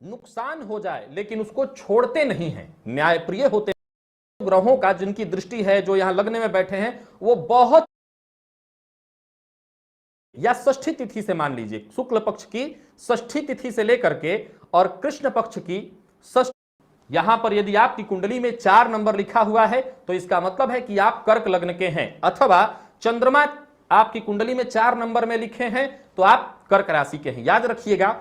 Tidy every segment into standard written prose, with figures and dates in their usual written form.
नुकसान हो जाए लेकिन उसको छोड़ते नहीं हैं, न्यायप्रिय होते हैं। ग्रहों का जिनकी दृष्टि है, जो यहां लग्न में बैठे हैं, वो बहुत, या षष्ठी तिथि से मान लीजिए, शुक्ल पक्ष की षष्ठी तिथि से लेकर के और कृष्ण पक्ष की षष्ठी, यहां पर यदि आपकी कुंडली में 4 नंबर लिखा हुआ है तो इसका मतलब है कि आप कर्क लग्न के हैं, अथवा चंद्रमा आपकी कुंडली में 4 नंबर में लिखे हैं तो आप कर्क राशि के हैं। याद रखिएगा,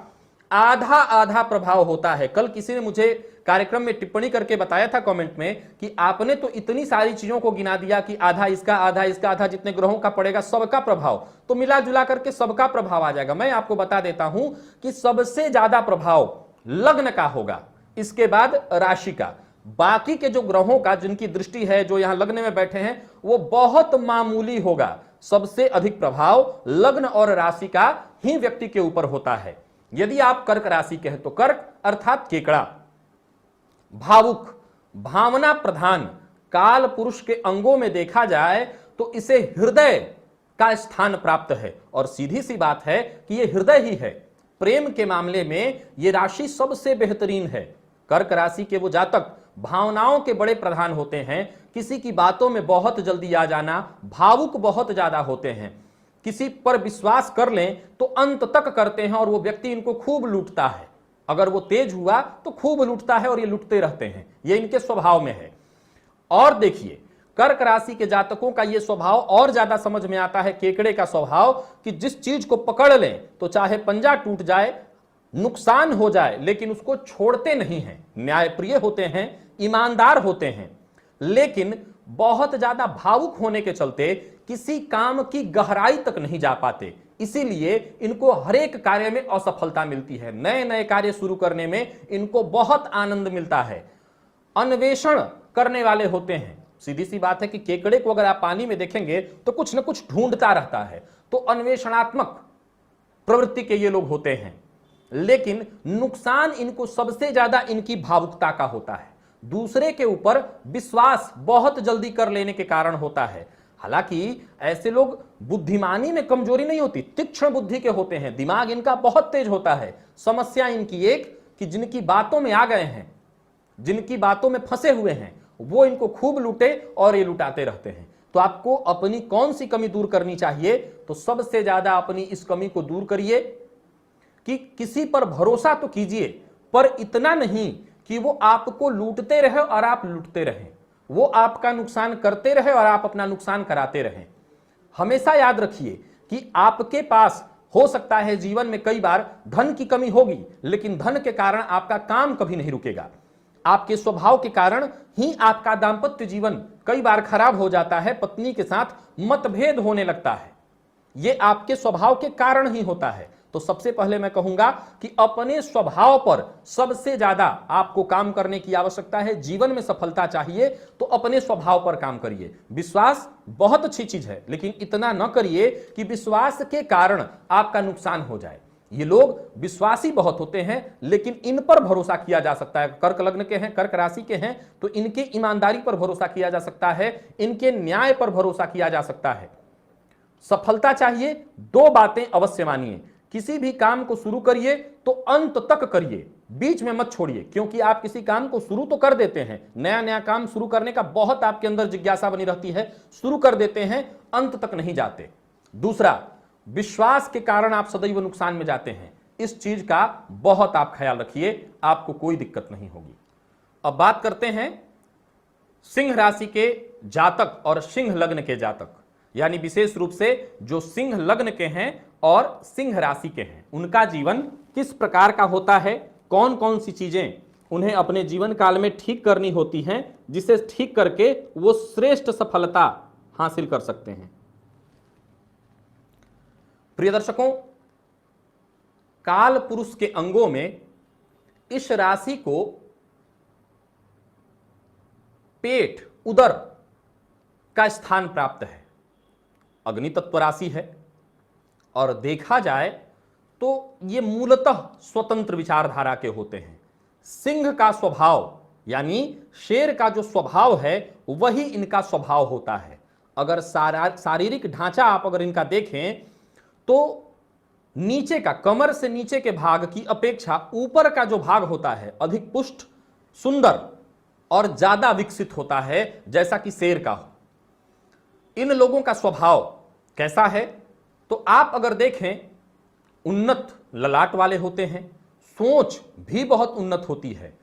आधा आधा प्रभाव होता है। कल किसी ने मुझे कार्यक्रम में टिप्पणी करके बताया था कमेंट में कि आपने तो इतनी सारी चीजों को गिना दिया कि आधा इसका आधा जितने ग्रहों का पड़ेगा सबका प्रभाव, तो मिला जुला करके सबका प्रभाव आ जाएगा। मैं आपको बता देता हूं कि सबसे ज्यादा प्रभाव लग्न का होगा, इसके बाद राशि का। बाकी के जो ग्रहों का जिनकी दृष्टि है, जो यहां लग्न में बैठे हैं, वो बहुत मामूली होगा। सबसे अधिक प्रभाव लग्न और राशि का ही व्यक्ति के ऊपर होता है। यदि आप कर्क राशि के हैं तो कर्क अर्थात केकड़ा, भावुक, भावना प्रधान, काल पुरुष के अंगों में देखा जाए तो इसे हृदय का स्थान प्राप्त है, और सीधी सी बात है कि यह हृदय ही है। प्रेम के मामले में यह राशि सबसे बेहतरीन है। कर्क राशि के वो जातक भावनाओं के बड़े प्रधान होते हैं, किसी की बातों में बहुत जल्दी आ जाना, भावुक बहुत ज्यादा होते हैं, किसी पर विश्वास कर लें तो अंत तक करते हैं और वो व्यक्ति इनको खूब लूटता है। अगर वो तेज हुआ तो खूब लूटता है और ये लूटते रहते हैं, ये इनके स्वभाव में है। और देखिए, कर्क राशि के जातकों का ये स्वभाव और ज्यादा समझ में आता है, केकड़े का स्वभाव, कि जिस चीज को पकड़ लें तो चाहे पंजा टूट जाए, नुकसान हो जाए, लेकिन उसको छोड़ते नहीं हैं। न्यायप्रिय होते हैं, ईमानदार होते हैं, लेकिन बहुत ज्यादा भावुक होने के चलते किसी काम की गहराई तक नहीं जा पाते। इसीलिए इनको हर एक कार्य में असफलता मिलती है। नए नए कार्य शुरू करने में इनको बहुत आनंद मिलता है। अन्वेषण करने वाले होते हैं। सीधी सी बात है कि केकड़े को अगर आप पानी में देखेंगे तो कुछ न कुछ ढूंढता रहता है, तो अन्वेषणात्मक प्रवृत्ति के ये लोग होते हैं। लेकिन नुकसान इनको सबसे ज्यादा इनकी भावुकता का होता है, दूसरे के ऊपर विश्वास बहुत जल्दी कर लेने के कारण होता है। हालांकि ऐसे लोग बुद्धिमानी में कमजोरी नहीं होती, तीक्ष्ण बुद्धि के होते हैं, दिमाग इनका बहुत तेज होता है। समस्या इनकी एक कि जिनकी बातों में आ गए हैं, जिनकी बातों में फंसे हुए हैं, वो इनको खूब लूटे और ये लुटाते रहते हैं। तो आपको अपनी कौन सी कमी दूर करनी चाहिए? तो सबसे ज्यादा अपनी इस कमी को दूर करिए कि किसी पर भरोसा तो कीजिए, पर इतना नहीं कि वो आपको लूटते रहे और आप लूटते रहें, वो आपका नुकसान करते रहे और आप अपना नुकसान कराते रहें। हमेशा याद रखिए कि आपके पास हो सकता है जीवन में कई बार धन की कमी होगी, लेकिन धन के कारण आपका काम कभी नहीं रुकेगा। आपके स्वभाव के कारण ही आपका दांपत्य जीवन कई बार खराब हो जाता है, पत्नी के साथ मतभेद होने लगता है, ये आपके स्वभाव के कारण ही होता है। तो सबसे पहले मैं कहूंगा कि अपने स्वभाव पर सबसे ज्यादा आपको काम करने की आवश्यकता है। जीवन में सफलता चाहिए तो अपने स्वभाव पर काम करिए। विश्वास बहुत अच्छी चीज है, लेकिन इतना न करिए कि विश्वास के कारण आपका नुकसान हो जाए। ये लोग विश्वासी बहुत होते हैं, लेकिन इन पर भरोसा किया जा सकता है। कर्क लग्न के हैं, कर्क राशि के हैं, तो इनके ईमानदारी पर भरोसा किया जा सकता है, इनके न्याय पर भरोसा किया जा सकता है। सफलता चाहिए, 2 बातें अवश्य मानिए। किसी भी काम को शुरू करिए तो अंत तक करिए, बीच में मत छोड़िए, क्योंकि आप किसी काम को शुरू तो कर देते हैं, नया नया काम शुरू करने का बहुत आपके अंदर जिज्ञासा बनी रहती है, शुरू कर देते हैं, अंत तक नहीं जाते। दूसरा, विश्वास के कारण आप सदैव नुकसान में जाते हैं। इस चीज का बहुत आप ख्याल रखिए, आपको कोई दिक्कत नहीं होगी। अब बात करते हैं सिंह राशि के जातक और सिंह लग्न के जातक, यानी विशेष रूप से जो सिंह लग्न के हैं और सिंह राशि के हैं, उनका जीवन किस प्रकार का होता है, कौन कौन सी चीजें उन्हें अपने जीवन काल में ठीक करनी होती हैं, जिसे ठीक करके वो श्रेष्ठ सफलता हासिल कर सकते हैं। प्रिय दर्शकों, काल पुरुष के अंगों में इस राशि को पेट, उदर का स्थान प्राप्त है। अग्नि तत्व राशि है और देखा जाए तो ये मूलतः स्वतंत्र विचारधारा के होते हैं। सिंह का स्वभाव यानी शेर का जो स्वभाव है वही इनका स्वभाव होता है। अगर शारीरिक ढांचा आप अगर इनका देखें तो नीचे का, कमर से नीचे के भाग की अपेक्षा ऊपर का जो भाग होता है अधिक पुष्ट, सुंदर और ज्यादा विकसित होता है, जैसा कि शेर का हो। इन लोगों का स्वभाव कैसा है? तो आप अगर देखें, उन्नत ललाट वाले होते हैं, सोच भी बहुत उन्नत होती है,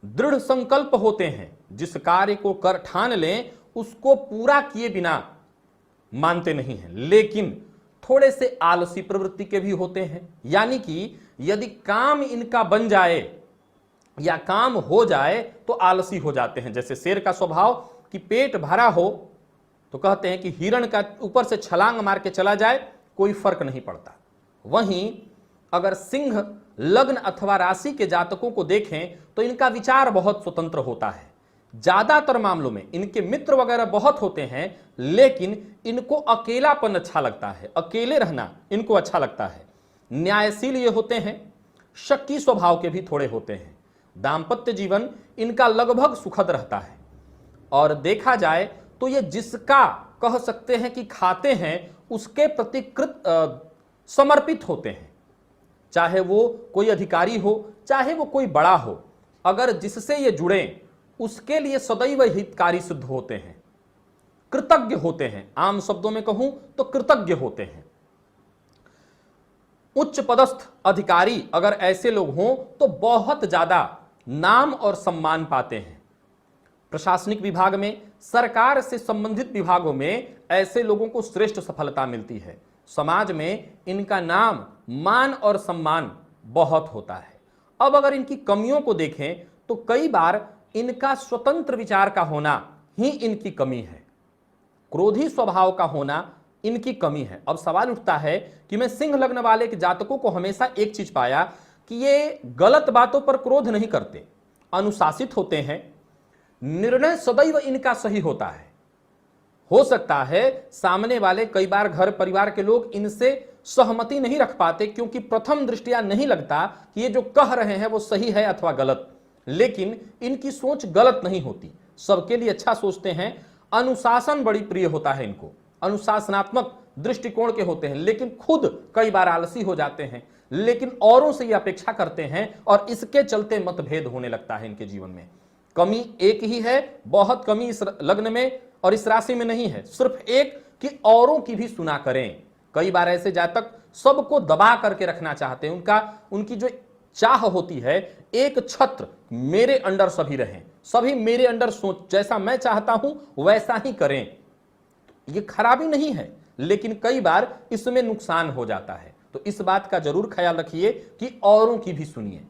दृढ़ संकल्प होते हैं, जिस कार्य को कर ठान लें उसको पूरा किए बिना मानते नहीं हैं, लेकिन थोड़े से आलसी प्रवृत्ति के भी होते हैं। यानी कि यदि काम इनका बन जाए या काम हो जाए तो आलसी हो जाते हैं। जैसे शेर का स्वभाव कि पेट भरा हो तो कहते हैं कि हिरण का ऊपर से छलांग मार के चला जाए कोई फर्क नहीं पड़ता। वहीं अगर सिंह लग्न अथवा राशि के जातकों को देखें तो इनका विचार बहुत स्वतंत्र होता है। ज्यादातर मामलों में इनके मित्र वगैरह बहुत होते हैं, लेकिन इनको अकेलापन अच्छा लगता है, अकेले रहना इनको अच्छा लगता है। न्यायशील ये होते हैं, शक्की स्वभाव के भी थोड़े होते हैं। दाम्पत्य जीवन इनका लगभग सुखद रहता है और देखा जाए तो ये जिसका कह सकते हैं कि खाते हैं उसके प्रति समर्पित होते हैं, चाहे वो कोई अधिकारी हो चाहे वो कोई बड़ा हो। अगर जिससे ये जुड़े उसके लिए सदैव हितकारी सिद्ध होते हैं, कृतज्ञ होते हैं। आम शब्दों में कहूं तो कृतज्ञ होते हैं। उच्च पदस्थ अधिकारी अगर ऐसे लोग हों तो बहुत ज्यादा नाम और सम्मान पाते हैं। प्रशासनिक विभाग में, सरकार से संबंधित विभागों में ऐसे लोगों को श्रेष्ठ सफलता मिलती है। समाज में इनका नाम, मान और सम्मान बहुत होता है। अब अगर इनकी कमियों को देखें तो कई बार इनका स्वतंत्र विचार का होना ही इनकी कमी है, क्रोधी स्वभाव का होना इनकी कमी है। अब सवाल उठता है कि मैं सिंह लग्न वाले के जातकों को हमेशा एक चीज पाया कि ये गलत बातों पर क्रोध नहीं करते, अनुशासित होते हैं, निर्णय सदैव इनका सही होता है। हो सकता है सामने वाले कई बार घर परिवार के लोग इनसे सहमति नहीं रख पाते, क्योंकि प्रथम दृष्टया नहीं लगता कि ये जो कह रहे हैं वो सही है अथवा गलत, लेकिन इनकी सोच गलत नहीं होती, सबके लिए अच्छा सोचते हैं। अनुशासन बड़ी प्रिय होता है इनको, अनुशासनात्मक दृष्टिकोण के होते हैं, लेकिन खुद कई बार आलसी हो जाते हैं, लेकिन औरों से ये अपेक्षा करते हैं और इसके चलते मतभेद होने लगता है इनके जीवन में। कमी एक ही है, बहुत कमी इस लग्न में और इस राशि में नहीं है, सिर्फ एक कि औरों की भी सुना करें। कई बार ऐसे जातक सबको दबा करके रखना चाहते हैं, उनकी जो चाह होती है एक छत्र, मेरे अंडर सभी रहें, सभी मेरे अंडर सोच, जैसा मैं चाहता हूं वैसा ही करें। ये खराबी नहीं है, लेकिन कई बार इसमें नुकसान हो जाता है। तो इस बात का जरूर ख्याल रखिए कि औरों की भी सुनिए।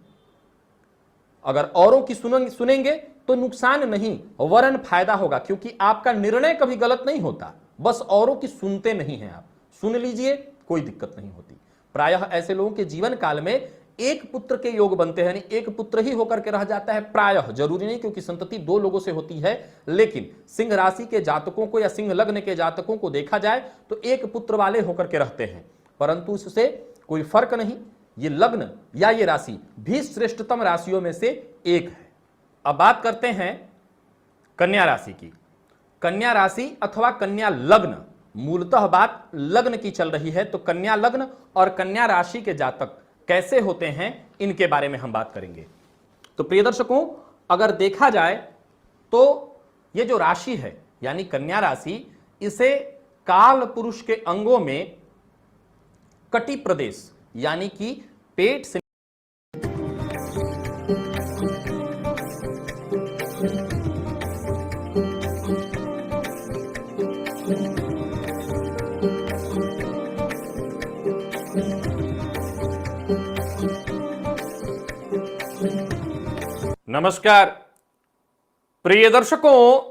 अगर औरों की सुनेंगे तो नुकसान नहीं वरन फायदा होगा, क्योंकि आपका निर्णय कभी गलत नहीं होता, बस औरों की सुनते नहीं हैं। आप सुन लीजिए, कोई दिक्कत नहीं होती। प्रायः ऐसे लोगों के जीवन काल में एक पुत्र के योग बनते हैं, यानी एक पुत्र ही होकर के रह जाता है। प्रायः, जरूरी नहीं, क्योंकि संतति दो लोगों से होती है, लेकिन सिंह राशि के जातकों को या सिंह लग्न के जातकों को देखा जाए तो एक पुत्र वाले होकर के रहते हैं, परंतु इससे कोई फर्क नहीं। ये लग्न या ये राशि भी श्रेष्ठतम राशियों में से एक है। अब बात करते हैं कन्या राशि की। कन्या राशि अथवा कन्या लग्न, मूलतः बात लग्न की चल रही है, तो कन्या लग्न और कन्या राशि के जातक कैसे होते हैं इनके बारे में हम बात करेंगे। तो प्रिय दर्शकों, अगर देखा जाए तो ये जो राशि है यानी कन्या राशि, इसे काल पुरुष के अंगों में कटी प्रदेश यानी कि पेट से नमस्कार प्रिय दर्शकों,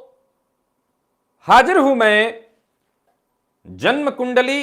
हाजिर हूं मैं जन्म कुंडली